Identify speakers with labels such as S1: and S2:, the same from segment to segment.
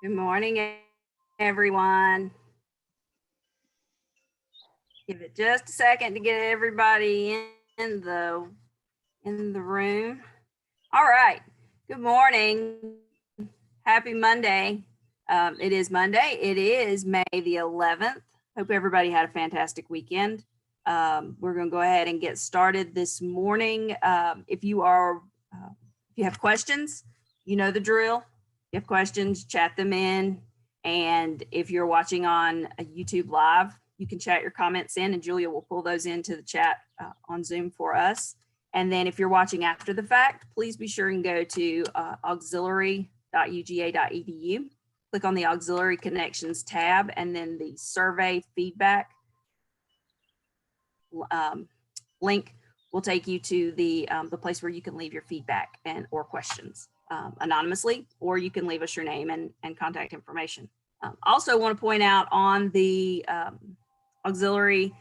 S1: Good morning, everyone. Give it just a second to get everybody in the room. All right. Good morning. Happy Monday. It is Monday. It is May the 11th. Hope everybody had a fantastic weekend. We're going to go ahead and get started this morning. If you have questions, you know the drill. If you have questions, chat them in. And if you're watching on a YouTube Live, you can chat your comments in and Julia will pull those into the chat on Zoom for us. And then if you're watching after the fact, please be sure and go to auxiliary.uga.edu. Click on the Auxiliary Connections tab and then the survey feedback link will take you to the place where you can leave your feedback or questions anonymously, or you can leave us your name and contact information. Also want to point out on the auxiliary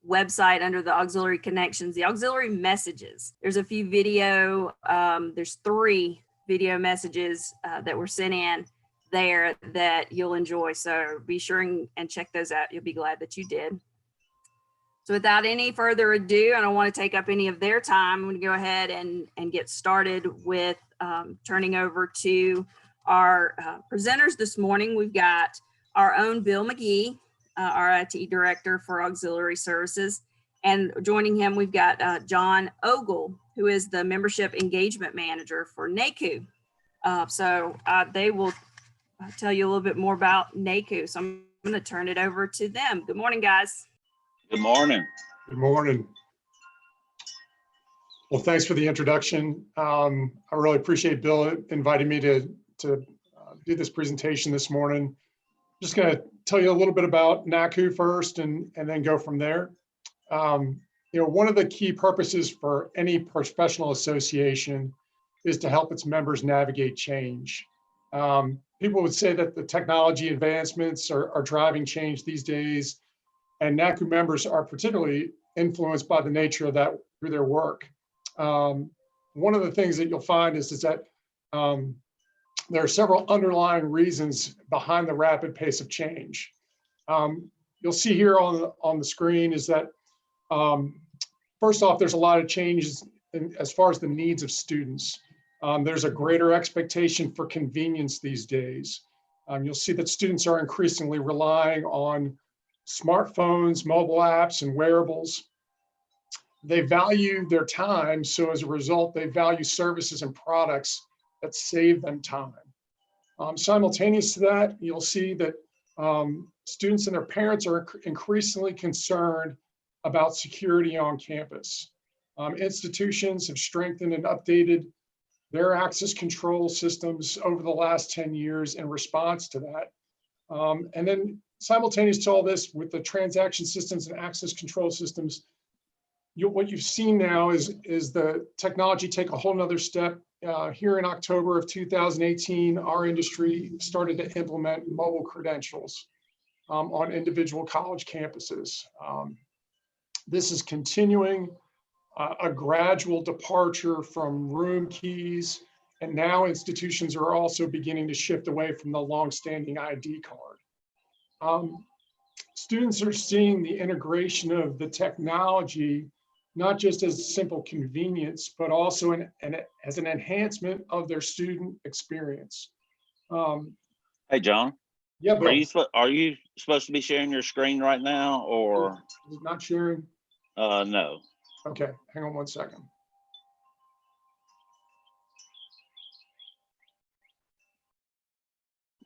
S1: website under the auxiliary connections, the auxiliary messages, there's a few there's 3 video messages that were sent in there that you'll enjoy. So be sure and check those out. You'll be glad that you did. So without any further ado, I don't want to take up any of their time. I'm going to go ahead and get started with turning over to our presenters this morning. We've got our own Bill McGee, our IT Director for Auxiliary Services. And joining him, we've got John Ogle, who is the Membership Engagement Manager for NACCU. So they will tell you a little bit more about NACCU. So I'm going to turn it over to them. Good morning, guys.
S2: Good morning.
S3: Good morning. Well, thanks for the introduction. I really appreciate Bill inviting me to do this presentation this morning. I'm just going to tell you a little bit about NACCU first and then go from there. One of the key purposes for any professional association is to help its members navigate change. People would say that the technology advancements are driving change these days, and NACCU members are particularly influenced by the nature of that through their work. One of the things that you'll find is that there are several underlying reasons behind the rapid pace of change. You'll see here on the screen is that, first off, there's a lot of changes as far as the needs of students. There's a greater expectation for convenience these days. You'll see that students are increasingly relying on smartphones, mobile apps, and wearables. They value their time, so as a result, they value services and products that save them time. Simultaneous to that, you'll see that students and their parents are increasingly concerned about security on campus. Institutions have strengthened and updated their access control systems over the last 10 years in response to that. And then simultaneous to all this, with the transaction systems and access control systems, what you've seen now is the technology take a whole nother step. Here in October of 2018, our industry started to implement mobile credentials on individual college campuses. This is continuing a gradual departure from room keys, and now institutions are also beginning to shift away from the long-standing ID card. Students are seeing the integration of the technology not just as simple convenience, but also as an enhancement of their student experience.
S2: Hey, John.
S3: Yeah, Bill.
S2: Are you supposed to be sharing your screen right now, or?
S3: Is it not sharing?
S2: No.
S3: Okay, hang on one second.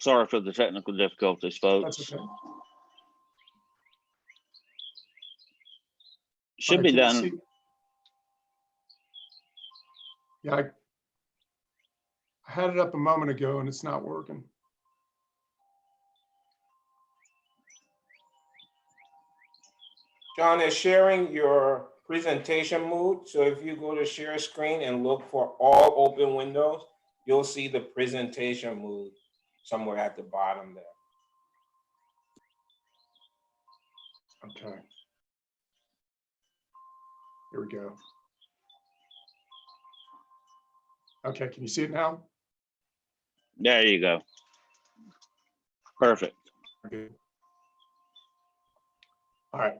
S2: Sorry for the technical difficulties, folks.
S3: That's okay.
S2: Should be done.
S3: Yeah, I had it up a moment ago and it's not working.
S4: John is sharing your presentation mode. So if you go to share screen and look for all open windows, you'll see the presentation mode somewhere at the bottom there.
S3: Okay. Here we go. Okay, can you see it now?
S2: There you go. Perfect.
S3: Good. All right.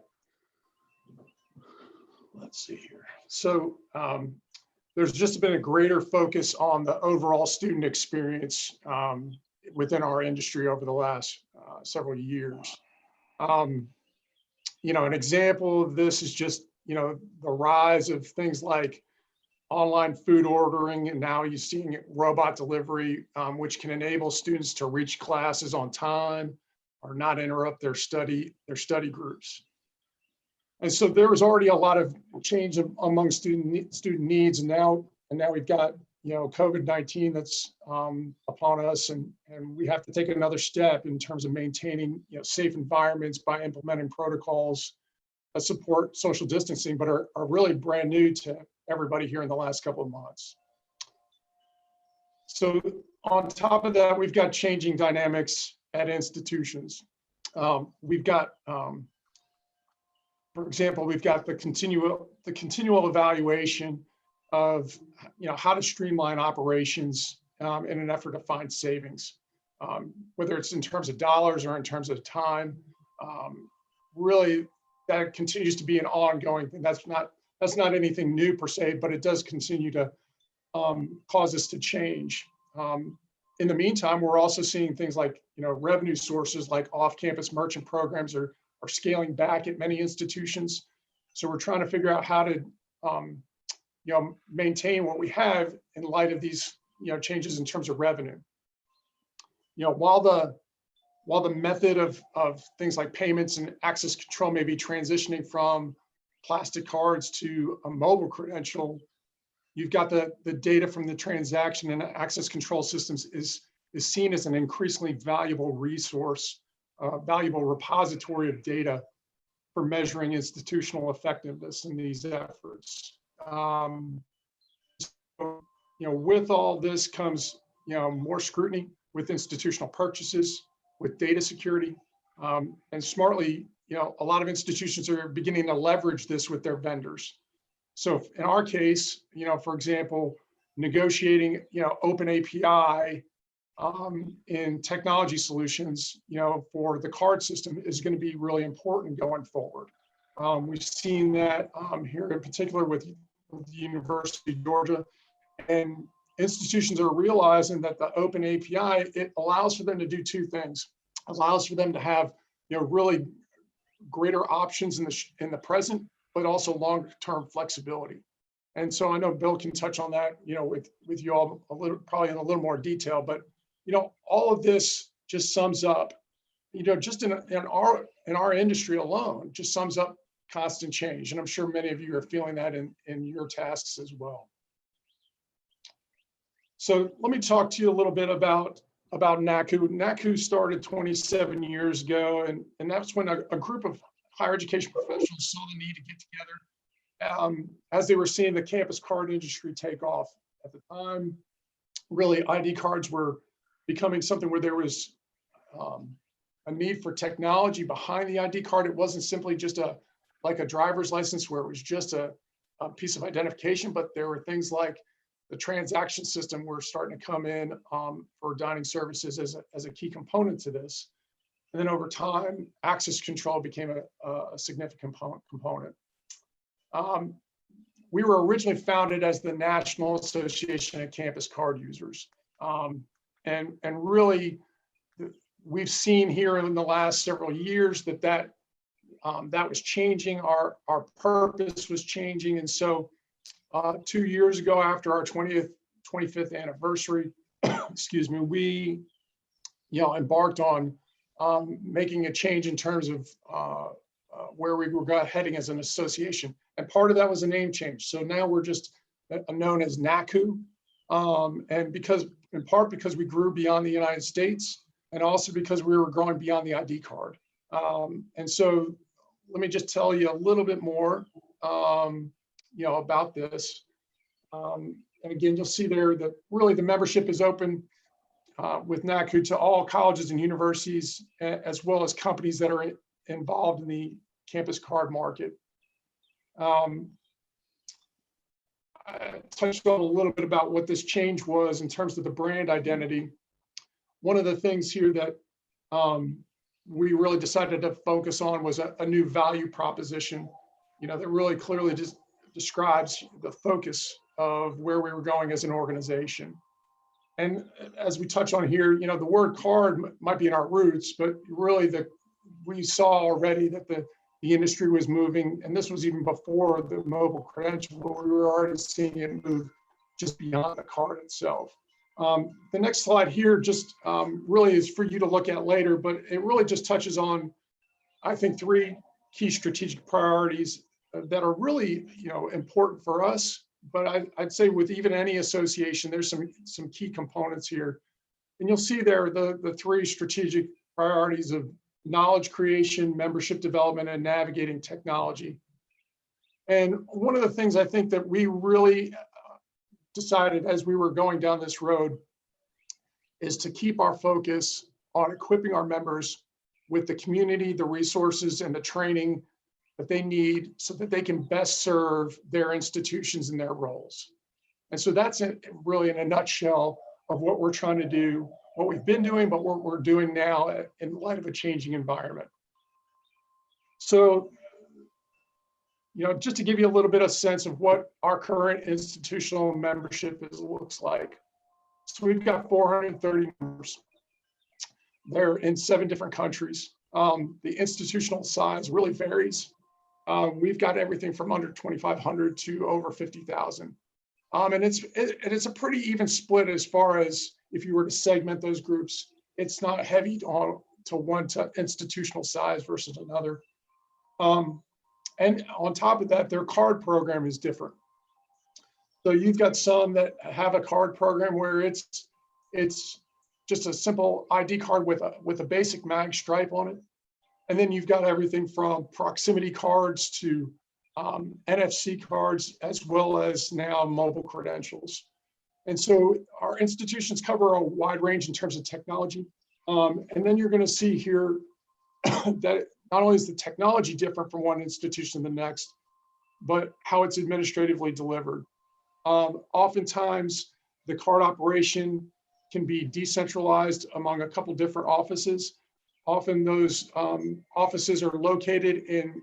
S3: Let's see here. So there's just been a greater focus on the overall student experience within our industry over the last several years. You know, an example of this is just, you know, the rise of things like online food ordering, and now you're seeing robot delivery, which can enable students to reach classes on time or not interrupt their study groups. And so there was already a lot of change among student needs, and now we've got, you know, COVID-19 that's upon us, and we have to take another step in terms of maintaining, you know, safe environments by implementing protocols that support social distancing, but are really brand new to everybody here in the last couple of months. So on top of that, we've got changing dynamics at institutions. We've got, for example, we've got the continual evaluation of, you know, how to streamline operations in an effort to find savings, whether it's in terms of dollars or in terms of time. Really, that continues to be an ongoing thing. That's not anything new per se, but it does continue to cause us to change. In the meantime, we're also seeing things like, you know, revenue sources like off-campus merchant programs are scaling back at many institutions. So we're trying to figure out how to, you know, maintain what we have in light of these, you know, changes in terms of revenue. You know, while the method of things like payments and access control may be transitioning from plastic cards to a mobile credential, you've got the data from the transaction and access control systems is seen as an increasingly valuable resource, valuable repository of data for measuring institutional effectiveness in these efforts. So, you know, with all this comes, you know, more scrutiny with institutional purchases, with data security, and smartly, you know, a lot of institutions are beginning to leverage this with their vendors. So in our case, you know, for example, negotiating, you know, open API in technology solutions, you know, for the card system is going to be really important going forward. We've seen that here in particular with the University of Georgia, and institutions are realizing that the open API, it allows for them to do two things. It allows for them to have, you know, really greater options in the present, but also long-term flexibility. And so I know Bill can touch on that, you know, with you all a little, probably in a little more detail, but, you know, all of this just sums up, you know, just in our industry alone, just sums up constant change. And I'm sure many of you are feeling that in your tasks as well. So let me talk to you a little bit about NACCU. NACCU started 27 years ago, and that's when a group of higher education professionals saw the need to get together as they were seeing the campus card industry take off. At the time, really ID cards were becoming something where there was a need for technology behind the ID card. It wasn't simply just like a driver's license where it was just a piece of identification, but there were things like the transaction system were starting to come in for dining services as a key component to this. And then over time, access control became a significant component. We were originally founded as the National Association of Campus Card Users. And really, we've seen here in the last several years that was changing. Our purpose was changing. And so 2 years ago, after our 25th anniversary, excuse me, we, you know, embarked on making a change in terms of where we were heading as an association. And part of that was a name change. So now we're just known as NACCU. And in part because we grew beyond the United States, and also because we were growing beyond the ID card. And so let me just tell you a little bit more, you know, about this. And again, you'll see there that really the membership is open with NACCU to all colleges and universities, as well as companies that are involved in the campus card market. I touched on a little bit about what this change was in terms of the brand identity. One of the things here that we really decided to focus on was a new value proposition, that really clearly just describes the focus of where we were going as an organization. And as we touch on here, the word card might be in our roots, but really we saw already that the industry was moving, and this was even before the mobile credential, but we were already seeing it move just beyond the card itself. The next slide here just really is for you to look at later, but it really just touches on, I think, 3 key strategic priorities that are really, important for us. But I'd say with even any association, there's some key components here. And you'll see there the 3 strategic priorities of knowledge creation, membership development, and navigating technology. And one of the things I think that we really decided as we were going down this road is to keep our focus on equipping our members with the community, the resources, and the training that they need so that they can best serve their institutions and their roles. And so that's really in a nutshell of what we're trying to do, what we've been doing, but what we're doing now in light of a changing environment. So, just to give you a little bit of sense of what our current institutional membership looks like. So we've got 430 members. They're in 7 different countries. The institutional size really varies. We've got everything from under 2,500 to over 50,000. And it's a pretty even split as far as if you were to segment those groups. It's not heavy to one institutional size versus another. And on top of that, their card program is different. So you've got some that have a card program where it's just a simple ID card with a basic mag stripe on it. And then you've got everything from proximity cards to NFC cards, as well as now mobile credentials. And so our institutions cover a wide range in terms of technology. And then you're going to see here that not only is the technology different from one institution to the next, but how it's administratively delivered. Oftentimes, the card operation can be decentralized among a couple different offices. Often those offices are located in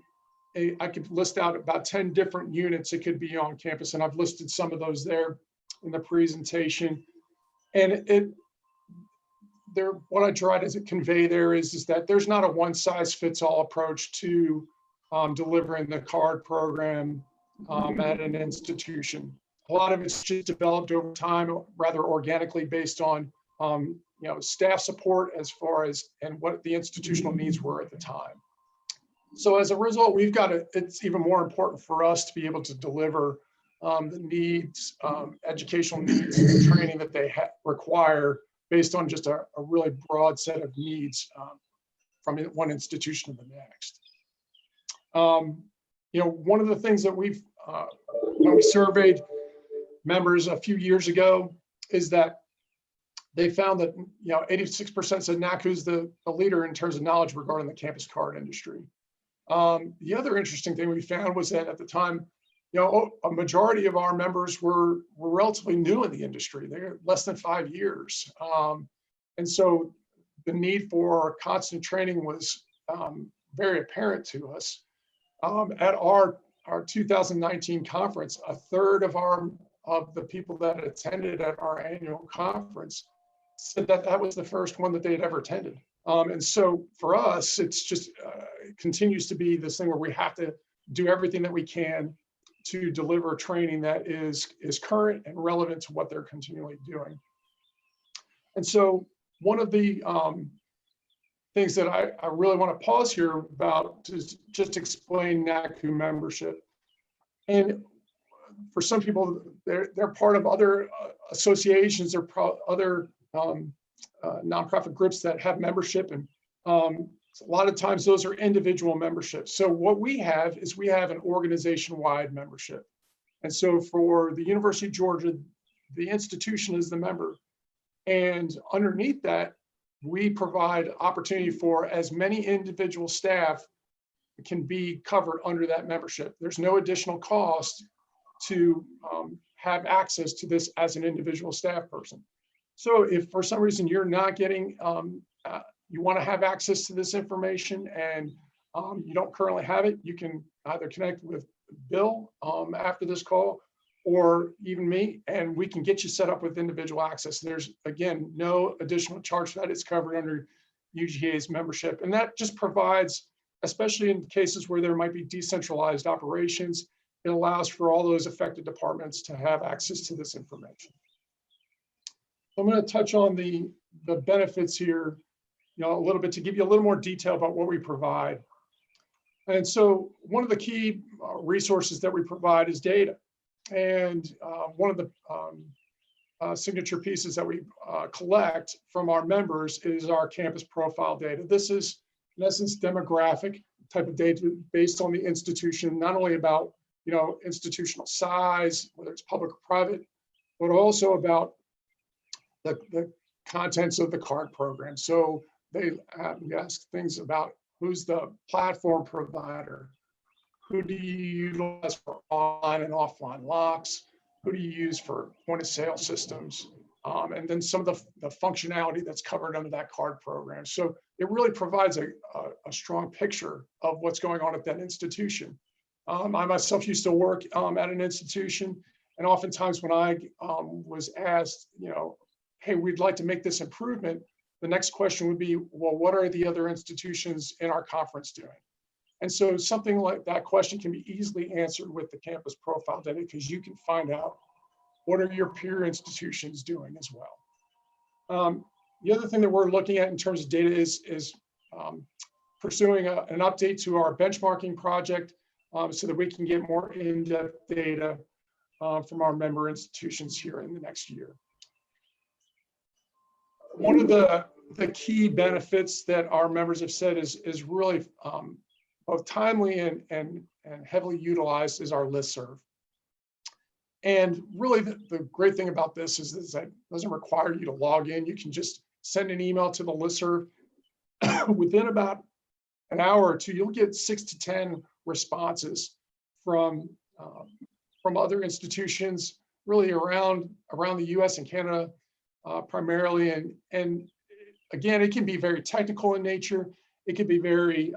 S3: I could list out about 10 different units that could be on campus, and I've listed some of those there in the presentation. And what I try to convey there is that there's not a one-size-fits-all approach to delivering the card program at an institution. A lot of it's just developed over time, rather organically, based on staff support as far as and what the institutional needs were at the time. So as a result, it's even more important for us to be able to deliver the needs, educational needs, and the training that they require based on just a really broad set of needs from one institution to the next. One of the things that we surveyed members a few years ago is that they found that 86% said NACCU is the leader in terms of knowledge regarding the campus card industry. The other interesting thing we found was that at the time, a majority of our members were relatively new in the industry. They're less than 5 years. And so the need for constant training was very apparent to us. At our 2019 conference, a third of the people that attended at our annual conference said that was the first one that they had ever attended. And so for us, it's just it continues to be this thing where we have to do everything that we can to deliver training that is current and relevant to what they're continually doing. And so one of the things that I really want to pause here about to just explain NACCU membership. And for some people, they're part of other associations or other nonprofit groups that have membership, and a lot of times those are individual memberships. So what we have is we have an organization-wide membership. And so for the University of Georgia, the institution is the member. And underneath that, we provide opportunity for as many individual staff can be covered under that membership. There's no additional cost to have access to this as an individual staff person. So if for some reason you're not getting you want to have access to this information and you don't currently have it, you can either connect with Bill after this call or even me, and we can get you set up with individual access. There's, again, no additional charge for that. It's covered under UGA's membership. And that just provides, especially in cases where there might be decentralized operations, it allows for all those affected departments to have access to this information. I'm going to touch on the benefits here, a little bit to give you a little more detail about what we provide. And so one of the key resources that we provide is data. And one of the signature pieces that we collect from our members is our campus profile data. This is, in essence, demographic type of data based on the institution, not only about institutional size, whether it's public or private, but also about the contents of the card program. So we ask things about who's the platform provider, who do you utilize for online and offline locks, who do you use for point of sale systems, and then some of the functionality that's covered under that card program. So it really provides a strong picture of what's going on at that institution. I myself used to work at an institution, and oftentimes when I was asked, hey, we'd like to make this improvement, the next question would be, well, what are the other institutions in our conference doing? And so something like that question can be easily answered with the campus profile data, because you can find out what are your peer institutions doing as well. The other thing that we're looking at in terms of data is pursuing an update to our benchmarking project so that we can get more in-depth data from our member institutions here in the next year. One of the key benefits that our members have said is really both timely and heavily utilized is our listserv. And really the great thing about this is that it doesn't require you to log in. You can just send an email to the listserv. Within about an hour or two, you'll get 6 to 10 responses from other institutions really around the US and Canada primarily. And again, it can be very technical in nature. It can be very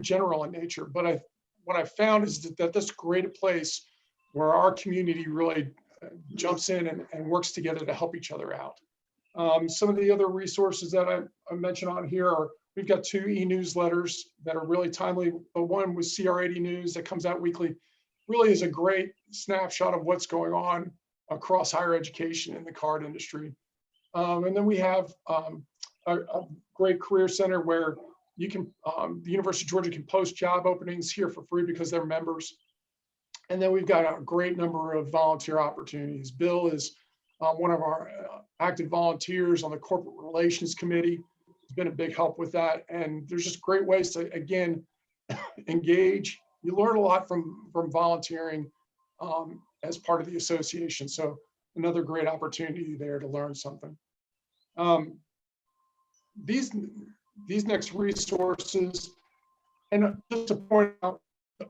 S3: general in nature, but what I found is that that's a great place where our community really jumps in and works together to help each other out. Some of the other resources that I mentioned on here are, we've got 2 e-newsletters that are really timely. The one with CR80 News that comes out weekly really is a great snapshot of what's going on across higher education in the card industry. And then we have a great career center where you can, the University of Georgia can post job openings here for free because they're members. And then we've got a great number of volunteer opportunities. Bill is one of our active volunteers on the corporate relations committee. He's been a big help with that. And there's just great ways to, again, engage. You learn a lot from volunteering as part of the association. So another great opportunity there to learn something. These next resources, and just to point out,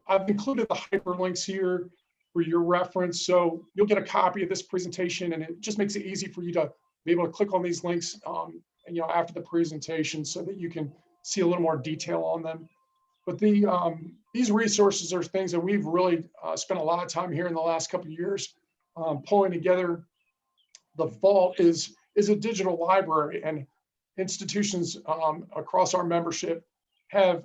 S3: I've included the hyperlinks here for your reference. So you'll get a copy of this presentation, and it just makes it easy for you to be able to click on these links after the presentation so that you can see a little more detail on them. But these resources are things that we've really spent a lot of time here in the last couple of years pulling together. The Vault is a digital library, and institutions across our membership have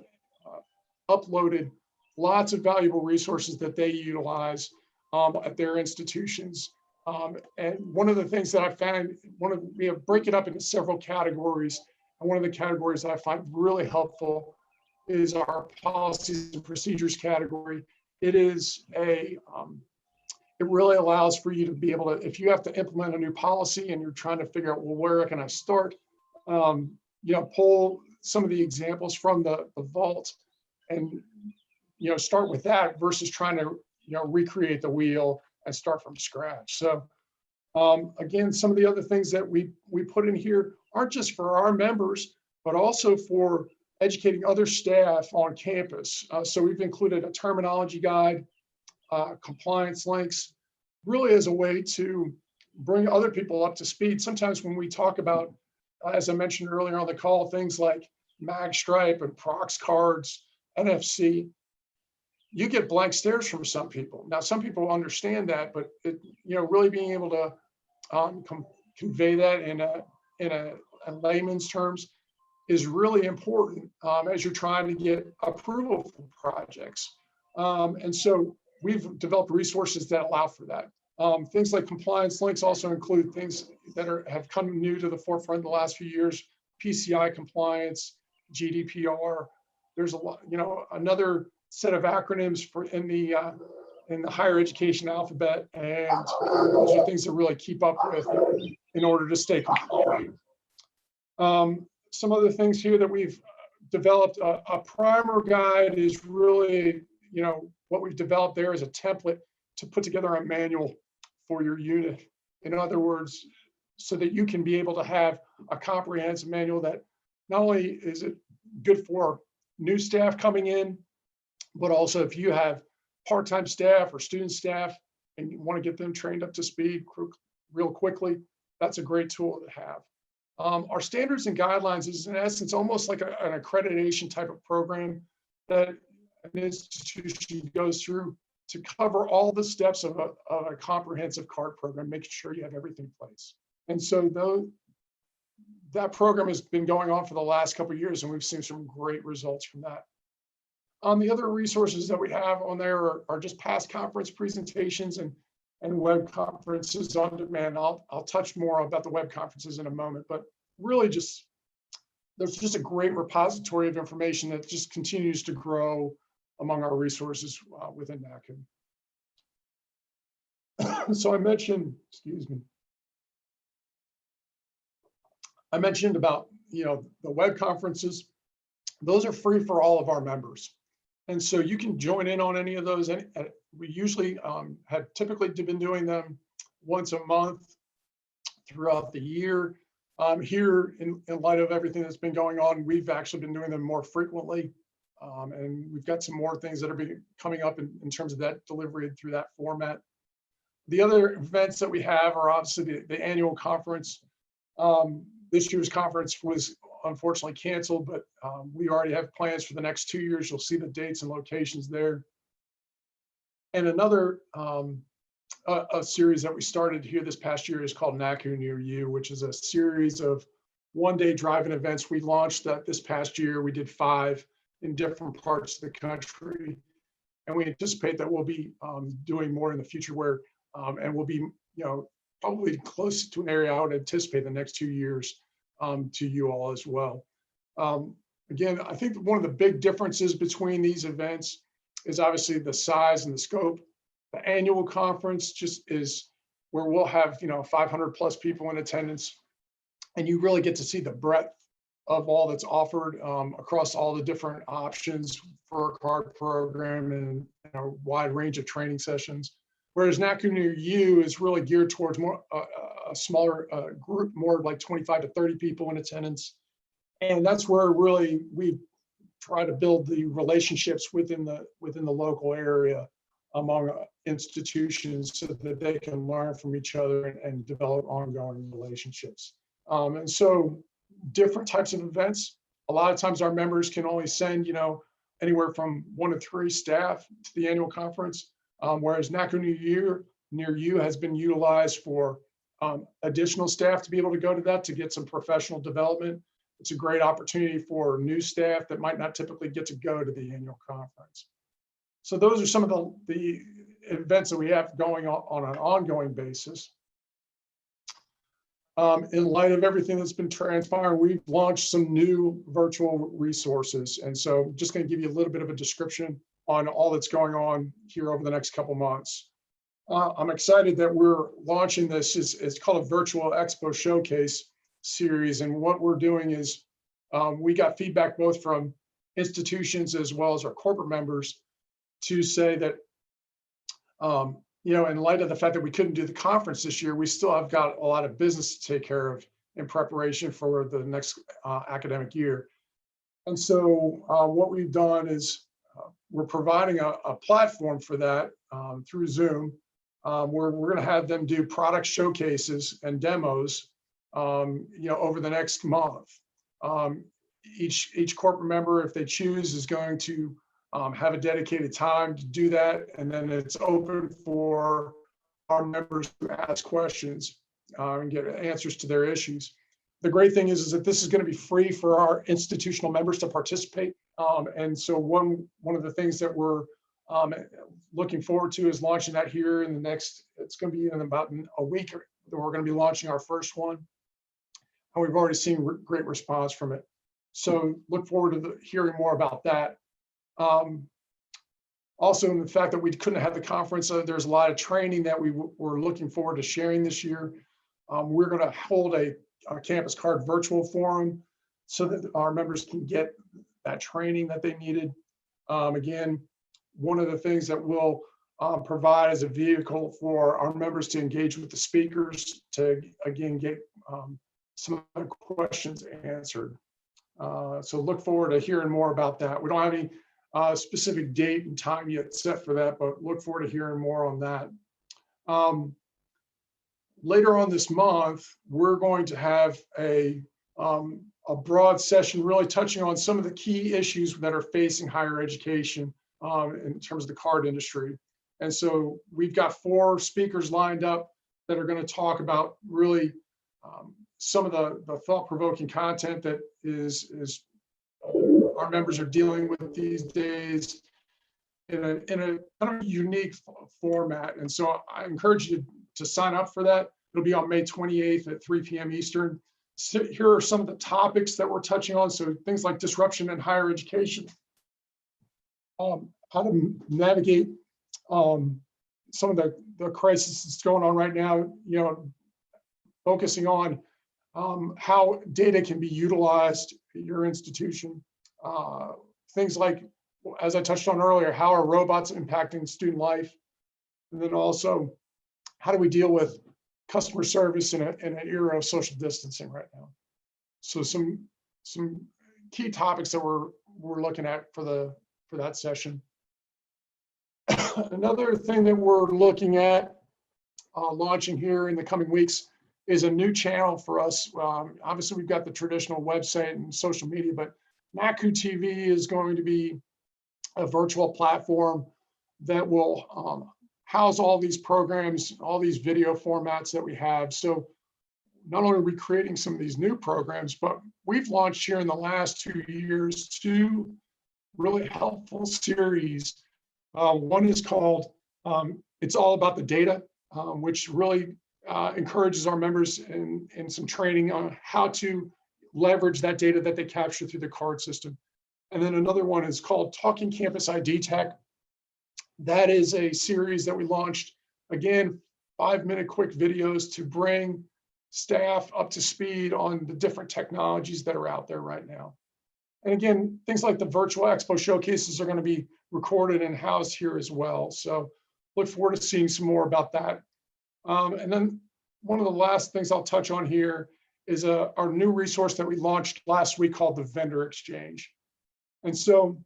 S3: uploaded lots of valuable resources that they utilize at their institutions. And one of the things that I found, we break it up into several categories. And one of the categories that I find really helpful is our policies and procedures category. It is it really allows for you to be able to, if you have to implement a new policy and you're trying to figure out, well, where can I start? Pull some of the examples from the Vault and start with that versus trying to recreate the wheel and start from scratch. So again, some of the other things that we put in here aren't just for our members, but also for educating other staff on campus. So we've included a terminology guide, compliance links, really as a way to bring other people up to speed. Sometimes when we talk about as I mentioned earlier on the call, things like MagStripe and Prox cards, NFC, you get blank stares from some people. Now, some people understand that, but really being able to convey that in a layman's terms is really important as you're trying to get approval for projects. And so we've developed resources that allow for that. Things like compliance links also include things that have come new to the forefront in the last few years: PCI compliance, GDPR. There's a lot, another set of acronyms for in the higher education alphabet, and those are things to really keep up with in order to stay compliant. Some other things here that we've developed, a primer guide is really, what we've developed there is a template to put together a manual for your unit. In other words, so that you can be able to have a comprehensive manual that not only is it good for new staff coming in, but also if you have part-time staff or student staff and you want to get them trained up to speed real quickly, that's a great tool to have. Our standards and guidelines is in essence almost like an accreditation type of program that an institution goes through to cover all the steps of a comprehensive card program, making sure you have everything in place. And so that program has been going on for the last couple of years, and we've seen some great results from that. The other resources that we have on there are just past conference presentations and web conferences on demand. I'll touch more about the web conferences in a moment, but really there's just a great repository of information that just continues to grow among our resources within NACCU. So I mentioned about, the web conferences. Those are free for all of our members. And so you can join in on any of those. We usually have typically been doing them once a month throughout the year. Here, in light of everything that's been going on, we've actually been doing them more frequently. And we've got some more things that are coming up in terms of that delivery through that format. The other events that we have are obviously the annual conference. This year's conference was unfortunately canceled, but we already have plans for the next 2 years. You'll see the dates and locations there. And another a series that we started here this past year is called NACCU Near You, which is a series of one-day driving events. We launched that this past year. We did 5 in different parts of the country, and we anticipate that we'll be doing more in the future, where and we'll be probably close to an area I would anticipate the next 2 years to you all as well. Again, I think one of the big differences between these events is obviously the size and the scope. The annual conference just is where we'll have 500 plus people in attendance, and you really get to see the breadth of all that's offered across all the different options for a card program and a wide range of training sessions. Whereas NACCU Near You is really geared towards more a smaller group, more like 25 to 30 people in attendance. And that's where really we try to build the relationships within the local area among institutions so that they can learn from each other and develop ongoing relationships. And so different types of events, a lot of times our members can only send, anywhere from 1 to 3 staff to the annual conference. Whereas NACCU Near You has been utilized for additional staff to be able to go to that to get some professional development. It's a great opportunity for new staff that might not typically get to go to the annual conference. So those are some of the events that we have going on an ongoing basis. In light of everything that's been transpiring, we've launched some new virtual resources. And so I'm just going to give you a little bit of a description on all that's going on here over the next couple months. I'm excited that we're launching this. It's called a Virtual Expo Showcase series. And what we're doing is we got feedback both from institutions as well as our corporate members to say that, in light of the fact that we couldn't do the conference this year, we still have got a lot of business to take care of in preparation for the next academic year. And so what we've done is we're providing a platform for that through Zoom, where we're going to have them do product showcases and demos over the next month. Each corporate member, if they choose, is going to have a dedicated time to do that. And then it's open for our members to ask questions and get answers to their issues. The great thing is that this is going to be free for our institutional members to participate. And so one of the things that we're looking forward to is launching that here in the next, it's going to be in about a week that we're going to be launching our first one. And we've already seen great response from it. So look forward to hearing more about that. Also, in the fact that we couldn't have the conference, there's a lot of training that we were looking forward to sharing this year. We're going to hold a campus card virtual forum so that our members can get that training that they needed. Again, one of the things that we'll provide as a vehicle for our members to engage with the speakers to, again, get some of the questions answered. So look forward to hearing more about that. We don't have any specific date and time yet set for that, but look forward to hearing more on that. Later on this month, we're going to have a broad session really touching on some of the key issues that are facing higher education in terms of the card industry. And so we've got 4 speakers lined up that are going to talk about really some of the thought-provoking content that is our members are dealing with these days in a kind of unique format. And so I encourage you to sign up for that. It'll be on May 28th at 3 p.m. Eastern. So here are some of the topics that we're touching on. So things like disruption in higher education, how to navigate some of the crisis that's going on right now, focusing on how data can be utilized at your institution. Things like, as I touched on earlier, how are robots impacting student life? And then also, how do we deal with customer service in an era of social distancing right now? So some key topics that we're looking at for that session. Another thing that we're looking at launching here in the coming weeks is a new channel for us. Obviously, we've got the traditional website and social media, but NACCU TV is going to be a virtual platform that will house all these programs, all these video formats that we have. So not only are we creating some of these new programs, but we've launched here in the last 2 years 2 really helpful series. One is called It's All About the Data, which really encourages our members in some training on how to leverage that data that they capture through the card system. And then another one is called Talking Campus ID Tech. That is a series that we launched, again, 5-minute quick videos to bring staff up to speed on the different technologies that are out there right now. And again, things like the virtual expo showcases are going to be recorded and housed here as well. So look forward to seeing some more about that. And then one of the last things I'll touch on here is our new resource that we launched last week called the Vendor Exchange. And so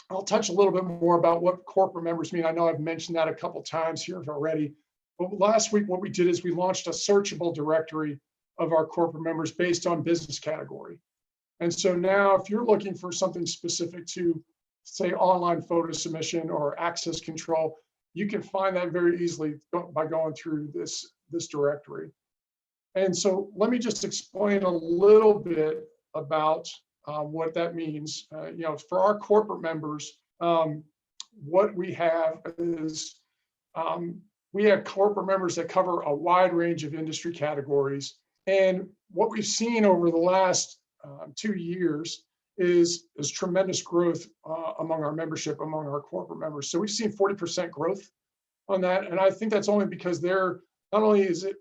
S3: I'll touch a little bit more about what corporate members mean. I know I've mentioned that a couple times here already, but last week what we did is we launched a searchable directory of our corporate members based on business category. And so now if you're looking for something specific to, say, online photo submission or access control, you can find that very easily by going through this directory. And so let me just explain a little bit about what that means. For our corporate members, what we have is we have corporate members that cover a wide range of industry categories. And what we've seen over the last 2 years is tremendous growth among our membership, among our corporate members. So we've seen 40% growth on that. And I think that's only because not only is it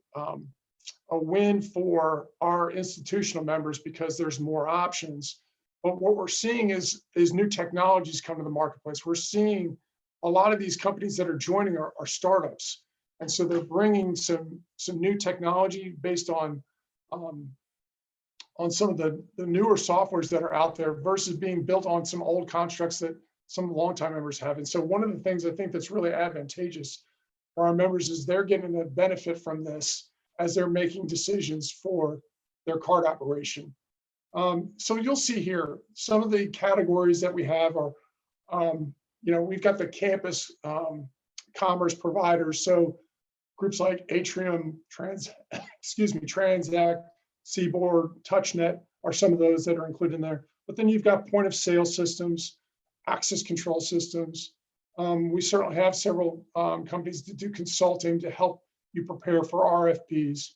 S3: a win for our institutional members because there's more options, but what we're seeing is new technologies come to the marketplace. We're seeing a lot of these companies that are joining are startups. And so they're bringing some new technology based on some of the newer softwares that are out there versus being built on some old constructs that some longtime members have. And so one of the things I think that's really advantageous for our members is they're getting the benefit from this as they're making decisions for their card operation. So you'll see here, some of the categories that we have are, we've got the campus commerce providers. So groups like Atrium, Transact, Seaboard, TouchNet are some of those that are included in there. But then you've got point of sale systems, access control systems. We certainly have several companies that do consulting to help you prepare for RFPs.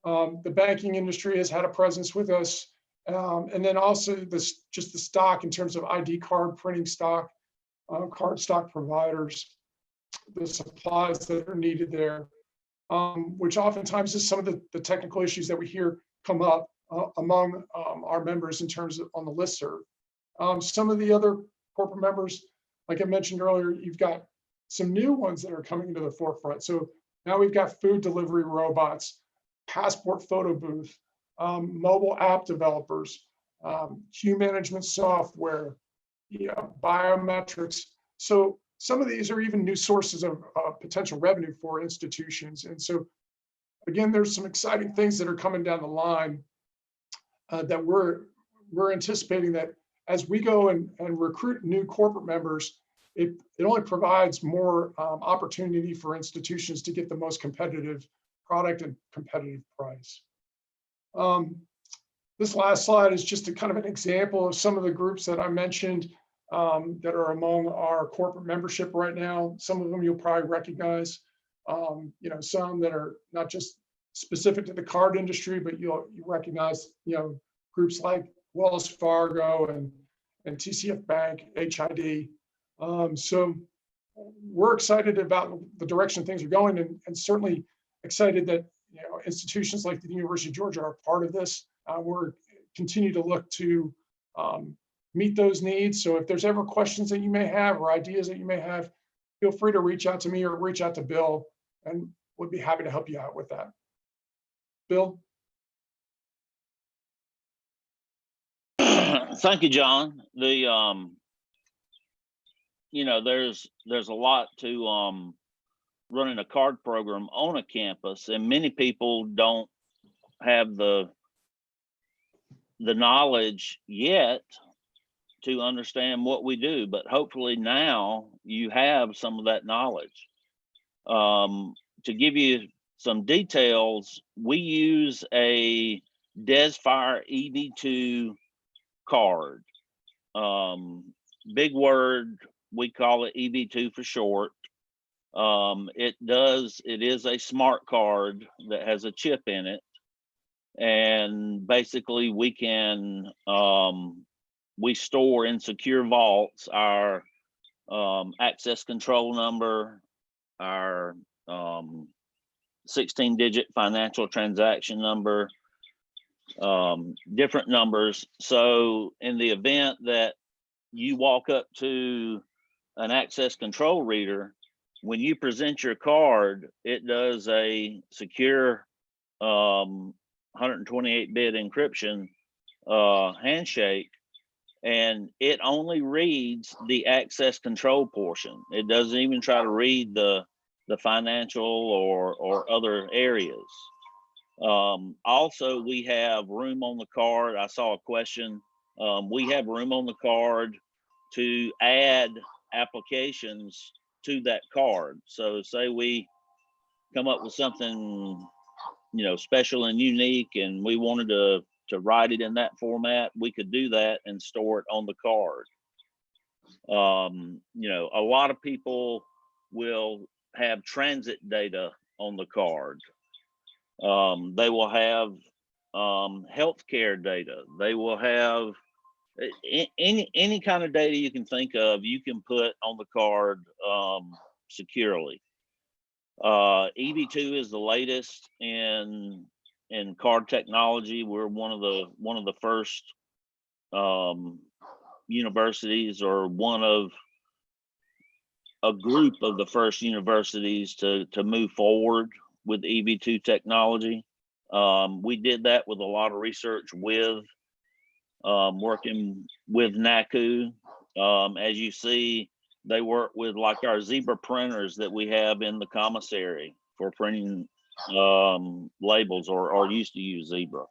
S3: The banking industry has had a presence with us. And then also just the stock in terms of ID card printing stock, card stock providers, the supplies that are needed there, which oftentimes is some of the technical issues that we hear come up among our members in terms of on the listserv. Some of the other corporate members, like I mentioned earlier, you've got some new ones that are coming to the forefront. So now we've got food delivery robots, passport photo booth, mobile app developers, queue management software, biometrics. So some of these are even new sources of potential revenue for institutions. And so again, there's some exciting things that are coming down the line that we're anticipating that as we go and recruit new corporate members, it only provides more opportunity for institutions to get the most competitive product and competitive price. This last slide is just a kind of an example of some of the groups that I mentioned that are among our corporate membership right now. Some of them you'll probably recognize, some that are not just specific to the card industry, but you recognize, groups like Wells Fargo and TCF Bank, HID. So we're excited about the direction things are going, and certainly excited that institutions like the University of Georgia are part of this. We're continue to look to meet those needs. So if there's ever questions that you may have or ideas that you may have, feel free to reach out to me or reach out to Bill, and we'd be happy to help you out with that. Bill?
S2: Thank you, John. There's a lot to running a card program on a campus, and many people don't have the knowledge yet to understand what we do, but hopefully now you have some of that knowledge. To give you some details, we use a Desfire EV2 card. Big word, we call it EV2 for short. It is a smart card that has a chip in it, and basically we can we store in secure vaults our access control number, our 16-digit financial transaction number, different numbers. So in the event that you walk up to an access control reader, when you present your card, it does a secure 128-bit encryption handshake, and it only reads the access control portion. It doesn't even try to read the financial or other areas. Also, we have room on the card. I saw a question. We have room on the card to add applications to that card. So say we come up with something, special and unique, and we wanted to write it in that format, we could do that and store it on the card. A lot of people will have transit data on the card. They will have healthcare data. They will have any kind of data you can think of, you can put on the card securely. EV2 is the latest in card technology. We're one of the first universities, or one of a group of the first universities to move forward with EV2 technology. We did that with a lot of research with working with NACCU. As you see, they work with like our Zebra printers that we have in the commissary for printing labels or used to use zebra.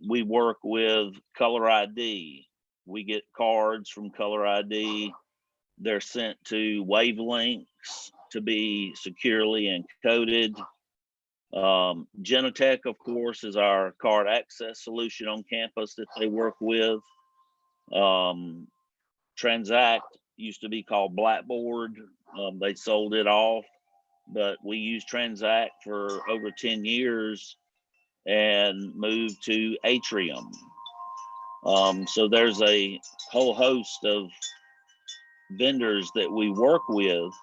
S2: We work with Color ID. We get cards from Color ID. They're sent to wavelengths to be securely encoded. Genetech, of course, is our card access solution on campus that they work with. Transact used to be called Blackboard. They sold it off, but we used Transact for over 10 years and moved to Atrium. So there's a whole host of vendors that we work with.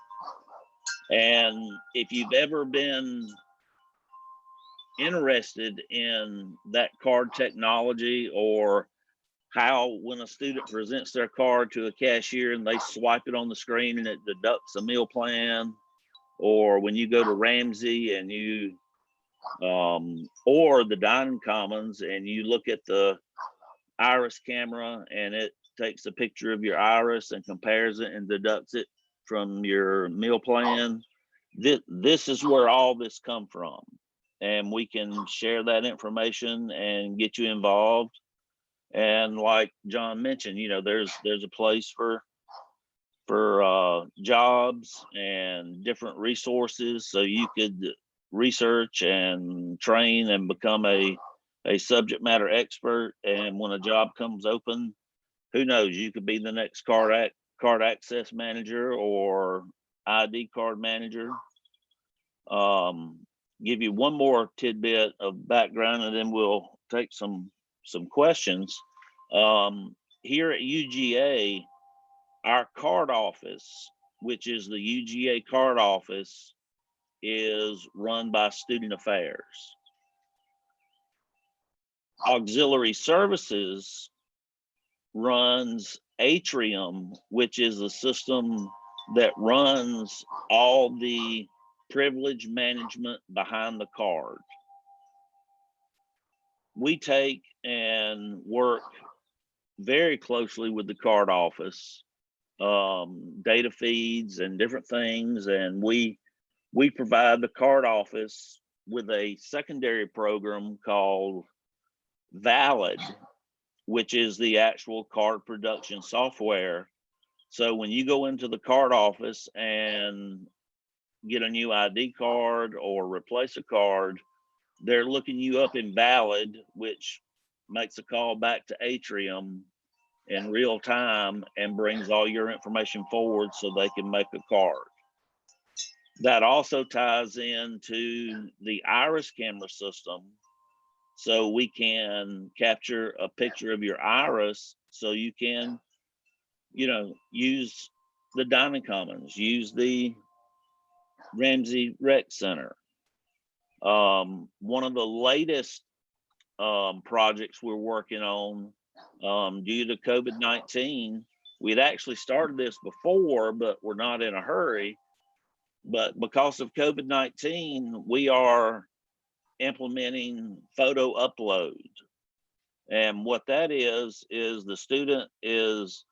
S2: And if you've ever been interested in that card technology, or how when a student presents their card to a cashier and they swipe it on the screen and it deducts a meal plan, or when you go to Ramsey and you or the dining commons and you look at the iris camera and it takes a picture of your iris and compares it and deducts it from your meal plan. This is where all this come from, and we can share that information and get you involved. And like John mentioned, you know, there's a place for jobs and different resources, so you could research and train and become a subject matter expert. And when a job comes open, who knows, you could be the next card access manager or ID card manager. Give you one more tidbit of background and then we'll take some questions. Here at UGA, our card office, which is the UGA card office, is run by Student Affairs. Auxiliary Services runs Atrium, which is a system that runs all the privilege management behind the card. We take and work very closely with the card office, data feeds and different things, and we provide the card office with a secondary program called Valid, which is the actual card production software. So when you go into the card office and get a new ID card or replace a card, they're looking you up in Valid, which makes a call back to Atrium in real time and brings all your information forward so they can make a card. That also ties into the iris camera system, so we can capture a picture of your iris so you can, you know, use the dining commons, use the Ramsey Rec Center. One of the latest projects we're working on, due to COVID-19, we'd actually started this before, but we're not in a hurry. But because of COVID-19, we are implementing photo upload. And what that is the student is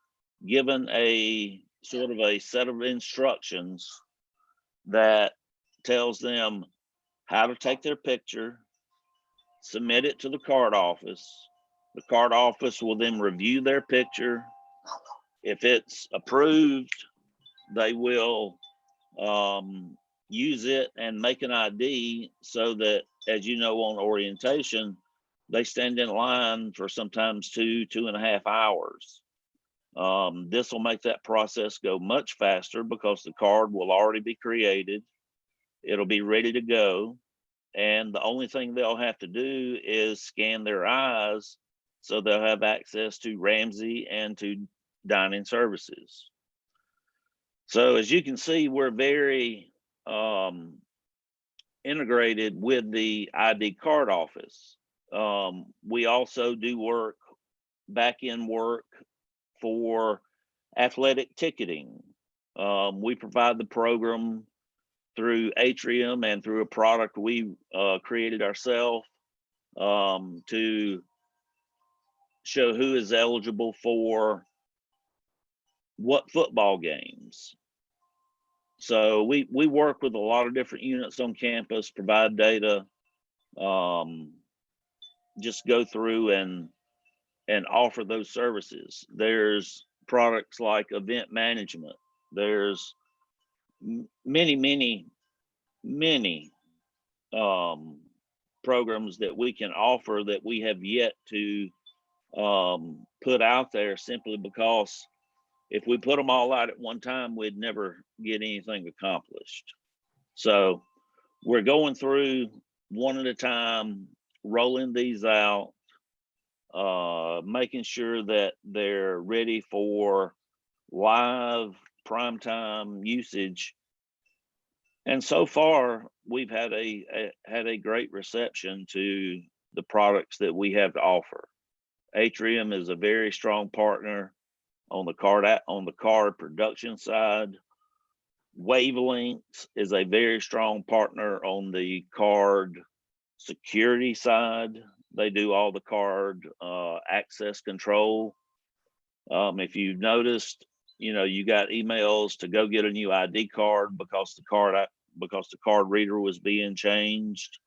S2: given a sort of a set of instructions that tells them how to take their picture, submit it to the card office. The card office will then review their picture. If it's approved, they will use it and make an ID, so that, as you know, on orientation, they stand in line for sometimes 2.5 hours. This will make that process go much faster because the card will already be created. It'll be ready to go. And the only thing they'll have to do is scan their eyes, so they'll have access to Ramsey and to dining services. So as you can see, we're very integrated with the ID card office. We also do work, back-end work for athletic ticketing. We provide the program through Atrium and through a product we created ourselves to show who is eligible for what football games. So we work with a lot of different units on campus, provide data, just go through and offer those services. There's products like event management. There's many programs that we can offer that we have yet to put out there, simply because if we put them all out at one time, we'd never get anything accomplished. So we're going through one at a time, rolling these out, making sure that they're ready for live primetime usage. And so far, we've had a great reception to the products that we have to offer. Atrium is a very strong partner on the card production side. Wavelengths is a very strong partner on the card security side. They do all the card access control. If you've noticed, you got emails to go get a new ID card because the card reader was being changed.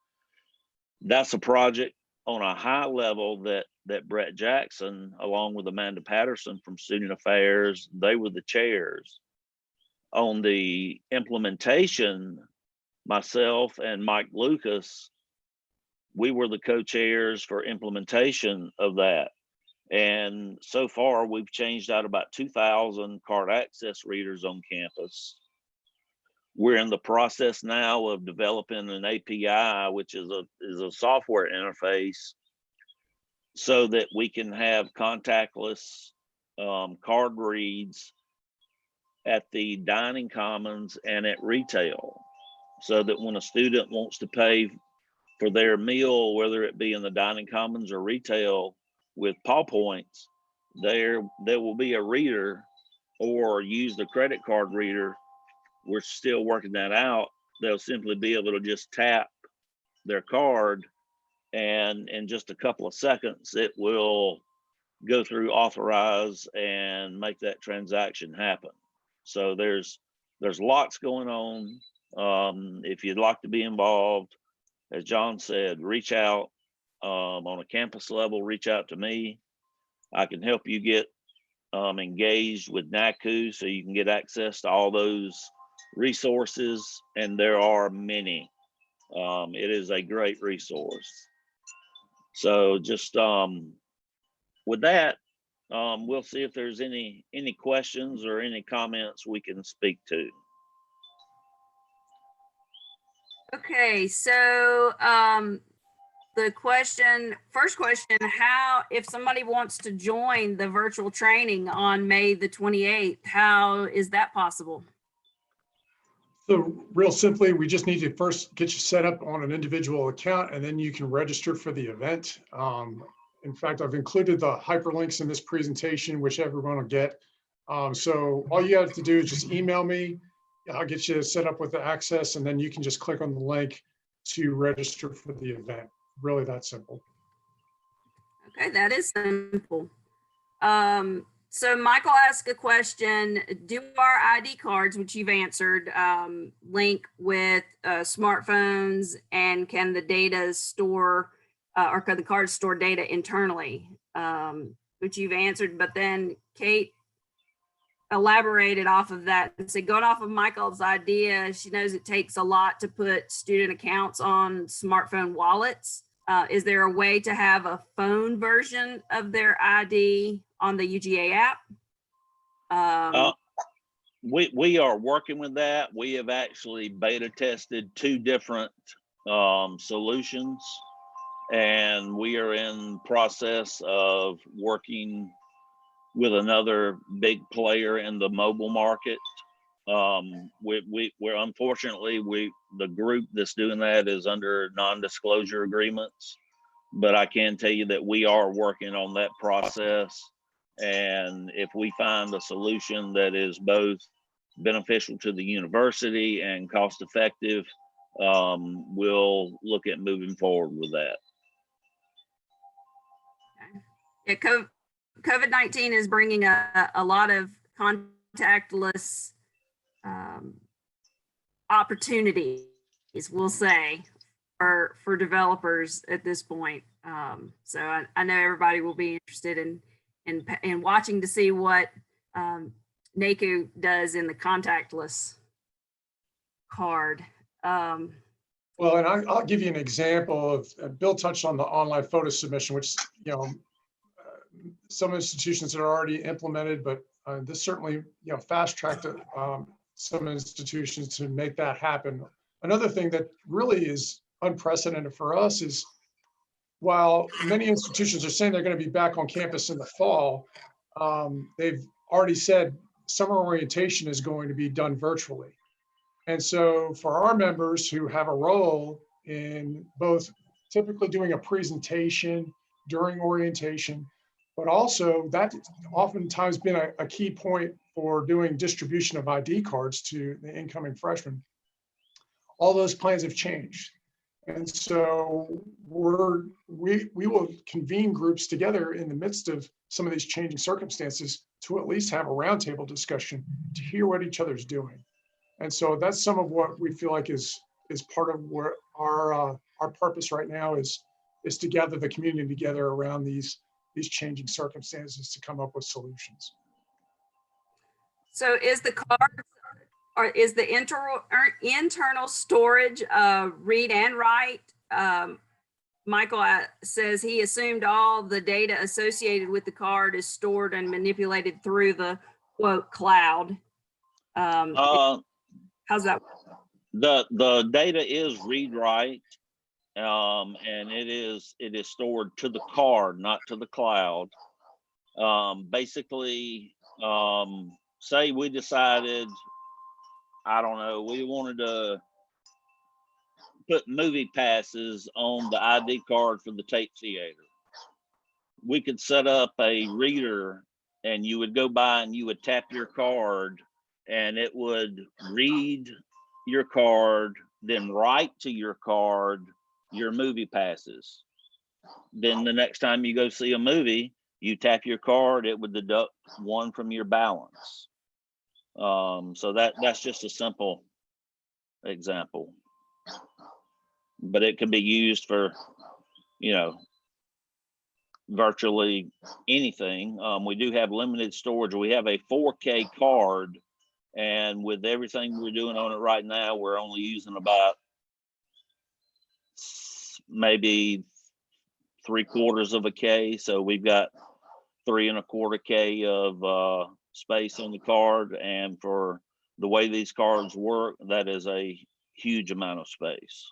S2: That's a project on a high level that Brett Jackson, along with Amanda Patterson from Student Affairs, they were the chairs. On the implementation, myself and Mike Lucas, we were the co-chairs for implementation of that. And so far, we've changed out about 2,000 card access readers on campus. We're in the process now of developing an API, which is a software interface, so that we can have contactless card reads at the dining commons and at retail, so that when a student wants to pay for their meal, whether it be in the dining commons or retail with paw points, there will be a reader, or use the credit card reader. We're still working that out. They'll simply be able to just tap their card, and in just a couple of seconds, it will go through authorize and make that transaction happen. So there's lots going on. If you'd like to be involved, as John said, reach out on a campus level, reach out to me. I can help you get engaged with NACCU so you can get access to all those resources, and there are many. It is a great resource. So just with that, we'll see if there's any questions or any comments we can speak to.
S1: Okay, so the first question, if somebody wants to join the virtual training on May the 28th, how is that possible?
S3: So real simply, we just need to first get you set up on an individual account, and then you can register for the event. In fact, I've included the hyperlinks in this presentation, which everyone will get. So all you have to do is just email me. I'll get you set up with the access, and then you can just click on the link to register for the event. Really that simple.
S1: Okay, that is simple. So Michael asked a question: do our ID cards, which you've answered, link with smartphones, and can the data store or can the cards store data internally? Which you've answered, but then Kate elaborated off of that and said, going off of Michael's idea, she knows it takes a lot to put student accounts on smartphone wallets. Is there a way to have a phone version of their ID on the UGA app?
S2: We are working with that. We have actually beta tested 2 different solutions, and we are in process of working with another big player in the mobile market. We're unfortunately, the group that's doing that is under non-disclosure agreements, but I can tell you that we are working on that process. And if we find a solution that is both beneficial to the university and cost effective, we'll look at moving forward with that.
S1: Yeah, COVID-19 is bringing a lot of contactless opportunities, we'll say, for developers at this point. So I know everybody will be interested in watching to see what NACCU does in the contactless card.
S3: Well, and I'll give you an example of, Bill touched on the online photo submission, which, some institutions are already implemented, but this certainly, fast tracked some institutions to make that happen. Another thing that really is unprecedented for us is, while many institutions are saying they're going to be back on campus in the fall, they've already said summer orientation is going to be done virtually. And so for our members who have a role in both typically doing a presentation during orientation, but also that's oftentimes been a key point for doing distribution of ID cards to the incoming freshmen. All those plans have changed. And so we will convene groups together in the midst of some of these changing circumstances to at least have a roundtable discussion to hear what each other's doing. And so that's some of what we feel like is part of where our purpose right now is to gather the community together around these changing circumstances to come up with solutions.
S1: So is the card, or is the internal storage read and write? Michael says he assumed all the data associated with the card is stored and manipulated through the quote cloud. How's that?
S2: The data is read write, and it is stored to the card, not to the cloud. Basically, say we decided, I don't know, we wanted to put movie passes on the ID card for the tape theater. We could set up a reader, and you would go by and you would tap your card, and it would read your card, then write to your card your movie passes. Then the next time you go see a movie, you tap your card, it would deduct one from your balance. So that's just a simple example, but it can be used for, virtually anything. We do have limited storage. We have a 4K card, and with everything we're doing on it right now, we're only using about maybe 3/4 of a K. So we've got 3 1/4 K of space on the card, and for the way these cards work, that is a huge amount of space.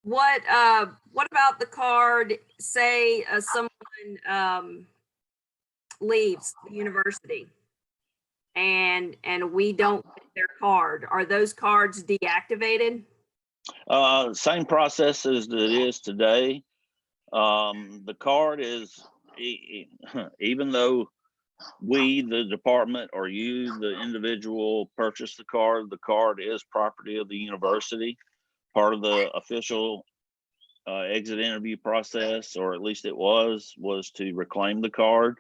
S1: What about the card? Say someone leaves the university and we don't get their card. Are those cards deactivated?
S2: Same process as it is today. The card is, even though we, the department, or you, the individual, purchase the card is property of the university. Part of the official exit interview process, or at least it was to reclaim the card.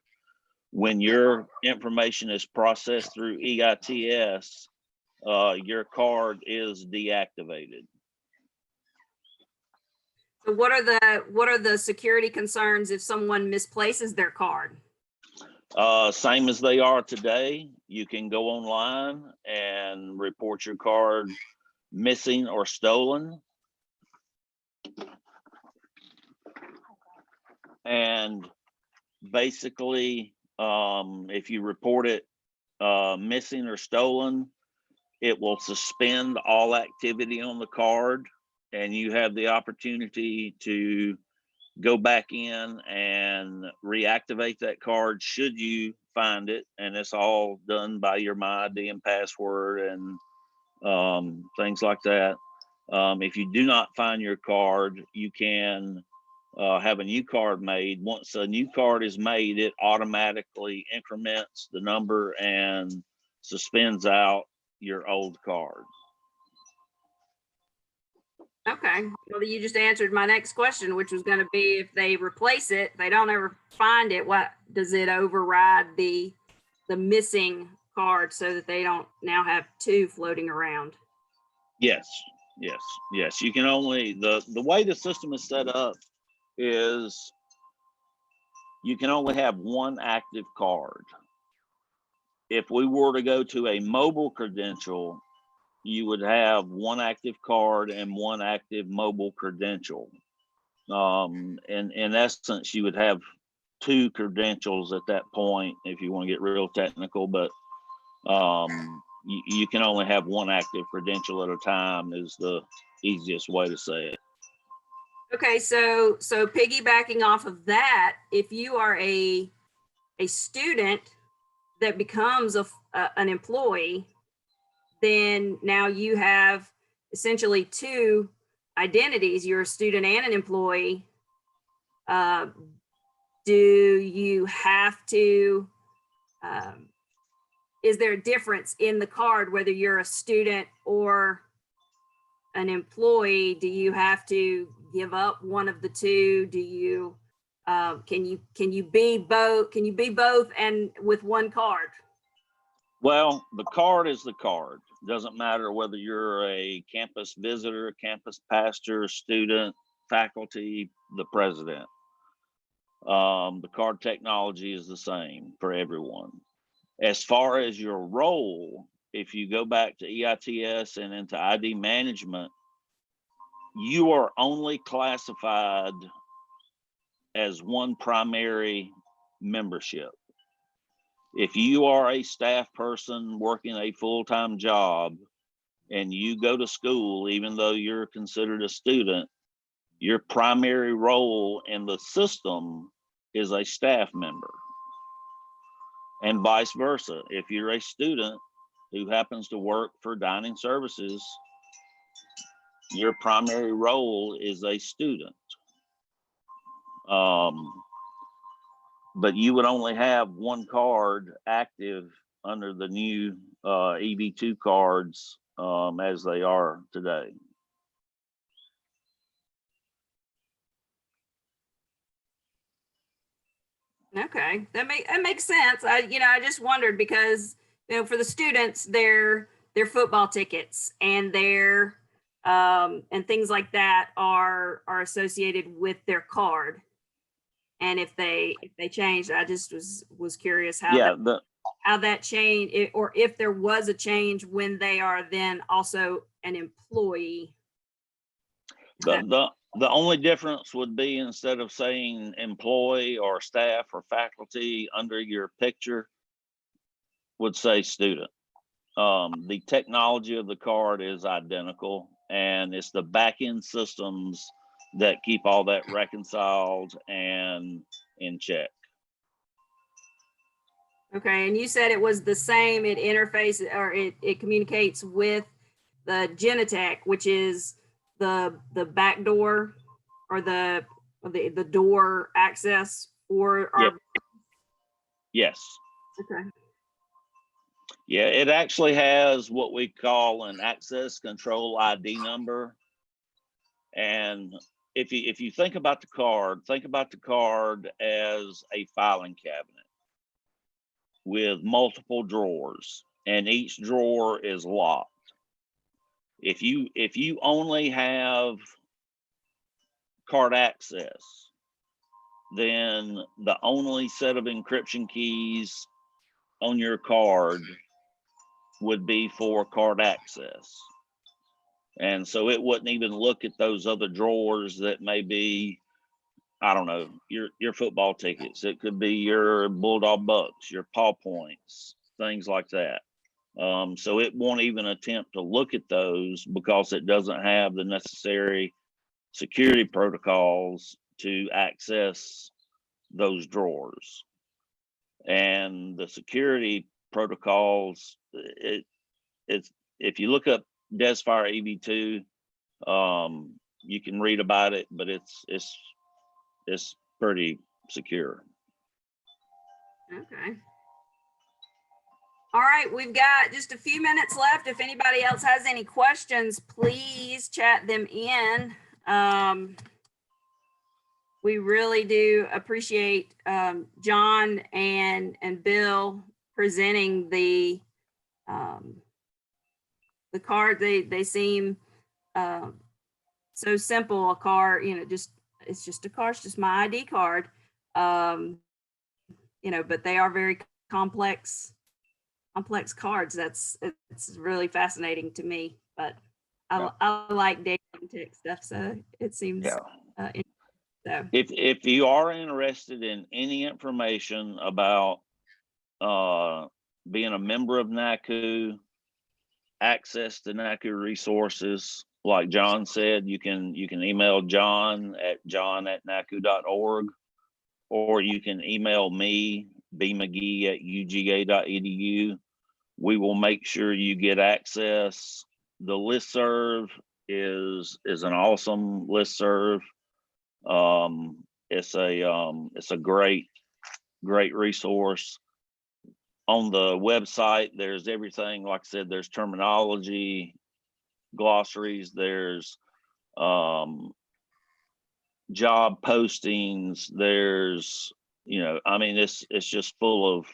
S2: When your information is processed through EITS, your card is deactivated.
S1: So what are the security concerns if someone misplaces their card?
S2: Same as they are today. You can go online and report your card missing or stolen. And basically, if you report it missing or stolen, it will suspend all activity on the card, and you have the opportunity to go back in and reactivate that card should you find it. And it's all done by your MyID and password and things like that. If you do not find your card, you can have a new card made. Once a new card is made, it automatically increments the number and suspends out your old card.
S1: Okay, well, you just answered my next question, which was going to be, if they replace it, they don't ever find it, what does it override the missing card so that they don't now have two floating around.
S2: Yes, yes, yes. You can only, the way the system is set up is you can only have one active card. If we were to go to a mobile credential, you would have one active card and one active mobile credential. In essence, you would have two credentials at that point if you want to get real technical, but you can only have one active credential at a time is the easiest way to say it.
S1: Okay, so piggybacking off of that, if you are a student that becomes an employee, then now you have essentially two identities. You're a student and an employee. Do you have to, is there a difference in the card whether you're a student or an employee? Do you have to give up one of the two? Do you can you be both? Can you be both and with one card?
S2: Well, the card is the card. Doesn't matter whether you're a campus visitor, campus pastor, student, faculty, the president. The card technology is the same for everyone. As far as your role, if you go back to EITS and into ID management, you are only classified as one primary membership. If you are a staff person working a full-time job and you go to school, even though you're considered a student, your primary role in the system is a staff member. And vice versa. If you're a student who happens to work for dining services, your primary role is a student. But you would only have one card active under the new EB2 cards as they are today.
S1: Okay, that makes sense. I just wondered because for the students, their football tickets and their and things like that are associated with their card. And if they changed, I just was curious how how that changed, or if there was a change when they are then also an employee.
S2: The only difference would be instead of saying employee or staff or faculty under your picture would say student. The technology of the card is identical, and it's the back-end systems that keep all that reconciled and in check.
S1: Okay, and you said it was the same, it interfaces or it communicates with the Genetech, which is the back door or the door access for our.
S2: Yep. Yes.
S1: Okay.
S2: Yeah, it actually has what we call an access control ID number. And if you think about the card as a filing cabinet with multiple drawers, and each drawer is locked. If you only have card access, then the only set of encryption keys on your card would be for card access. And so it wouldn't even look at those other drawers that may be, I don't know, your football tickets. It could be your Bulldog Bucks, your Paw Points, things like that. So it won't even attempt to look at those because it doesn't have the necessary security protocols to access those drawers. And the security protocols, it's if you look up Desfire EB2, you can read about it, but it's pretty secure.
S1: Okay. All right, we've got just a few minutes left. If anybody else has any questions, please chat them in. We really do appreciate John and Bill presenting the The card, they seem so simple. A card, it's just a card, it's just my ID card. But they are very complex cards. It's really fascinating to me, but I like data and tech stuff, so it seems interesting. So
S2: If you are interested in any information about being a member of NACCU, access to NACCU Resources, like John said, you can email John at john@naccu.org, or you can email me, bmcgee@uga.edu. We will make sure you get access. The listserv is an awesome listserv. It's a great resource. On the website, there's everything. Like I said, there's terminology, glossaries, there's job postings, there's, it's just full of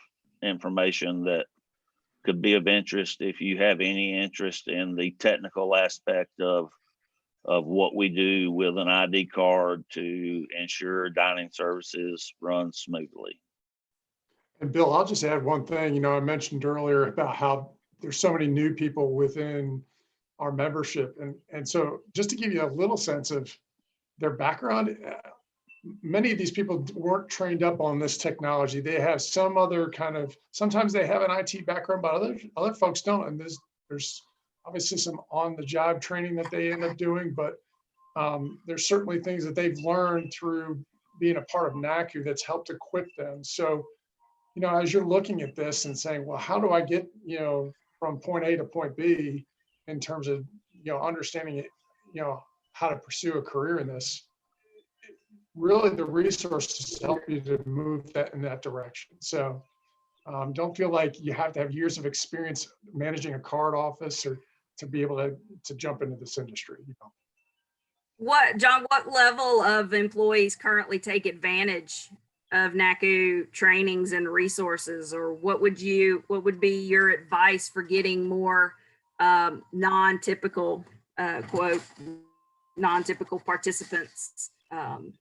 S2: information that could be of interest if you have any interest in the technical aspect of what we do with an ID card to ensure dining services run smoothly.
S3: And Bill, I'll just add one thing. I mentioned earlier about how there's so many new people within our membership. And so just to give you a little sense of their background, many of these people weren't trained up on this technology. They have some other sometimes they have an IT background, but other folks don't. And there's obviously some on-the-job training that they end up doing, but there's certainly things that they've learned through being a part of NACCU that's helped equip them. So, as you're looking at this and saying, well, how do I get, from point A to point B in terms of, understanding it, how to pursue a career in this, really the resources help you to move that in that direction. So don't feel like you have to have years of experience managing a card office or to be able to jump into this industry.
S1: John, what level of employees currently take advantage of NACCU trainings and resources, or what would be your advice for getting more non-typical quote non-typical participants?
S3: Well,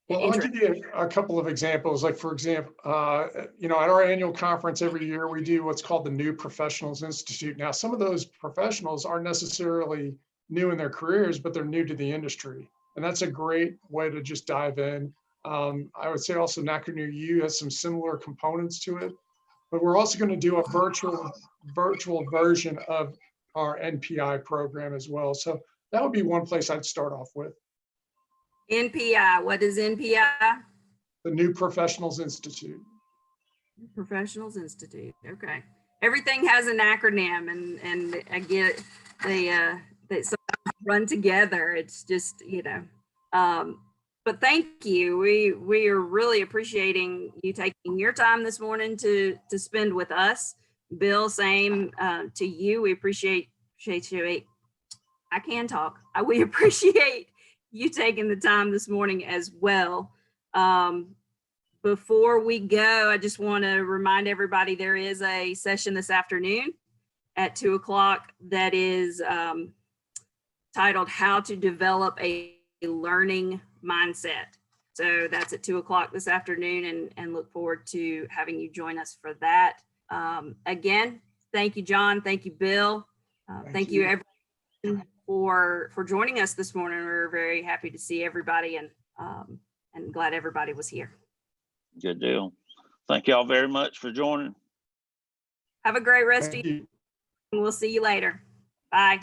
S3: I'll give you a couple of examples. Like, for example, at our annual conference every year, we do what's called the New Professionals Institute. Now, some of those professionals aren't necessarily new in their careers, but they're new to the industry. And that's a great way to just dive in. I would say also NACCU Near You has some similar components to it, but we're also going to do a virtual version of our NPI program as well. So that would be one place I'd start off with.
S1: NPI, what is NPI?
S3: The New Professionals Institute.
S1: Professionals Institute, okay. Everything has an acronym, and I get they sometimes run together. It's just, but thank you. We are really appreciating you taking your time this morning to spend with us. Bill, same to you. We appreciate you. I can talk. We appreciate you taking the time this morning as well. Before we go, I just want to remind everybody there is a session this afternoon at 2 o'clock that is titled How to Develop a Learning Mindset. So that's at 2 o'clock this afternoon, and look forward to having you join us for that. Again, thank you, John. Thank you, Bill. Thank you, everyone, for joining us this morning. We're very happy to see everybody, and glad everybody was here.
S2: Good deal. Thank y'all very much for joining.
S1: Have a great rest of you. We'll see you later. Bye.